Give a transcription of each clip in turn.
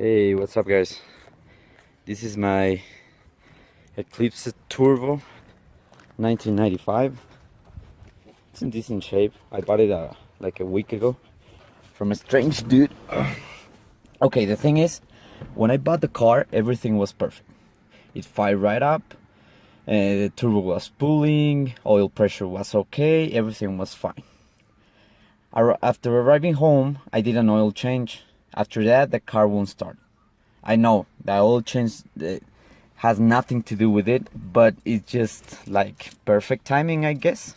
Hey, what's up guys? This is my Eclipse Turbo 1995. It's in decent shape. I bought it like a week ago from a strange dude. Okay, the thing is, when I bought the car, everything was perfect. It fired right up, the turbo was pulling, oil pressure was okay, everything was fine. After arriving home, I did an oil change. After that, the car won't start. I know that oil change has nothing to do with it, but it's just like perfect timing, I guess.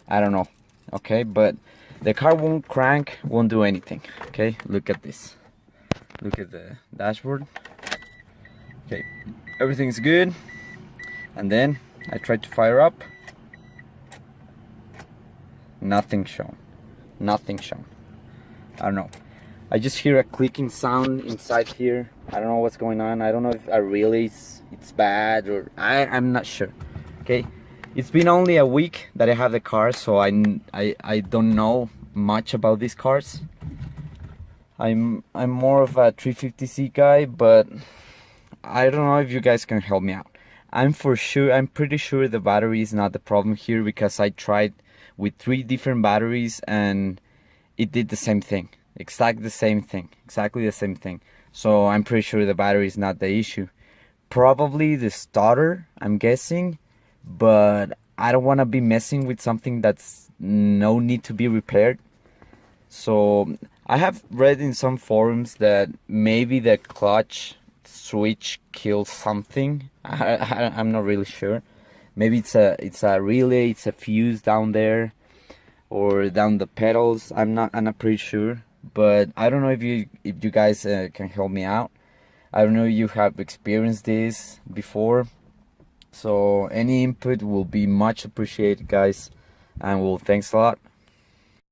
I don't know. Okay, but the car won't crank, won't do anything. Okay, look at this. Look at the dashboard. Okay, everything's good. And then I tried to fire up. Nothing shown. Nothing shown. I don't know. I just hear a clicking sound inside here. I don't know what's going on. I don't know if I really it's bad or I'm not sure. Okay, it's been only a week that I have the car, so I don't know much about these cars. I'm more of a 350Z guy, but I don't know if you guys can help me out. I'm pretty sure the battery is not the problem here, because I tried with 3 different batteries and it did the same thing. Exactly the same thing. So I'm pretty sure the battery is not the issue. Probably the starter, I'm guessing, but I don't want to be messing with something that's no need to be repaired. So I have read in some forums that maybe the clutch switch kills something. I'm not really sure. Maybe it's a relay, it's a fuse down there, or down the pedals. I'm not pretty sure, but I don't know if you guys can help me out. I don't know if you have experienced this before, so any input will be much appreciated, guys. And well, thanks a lot.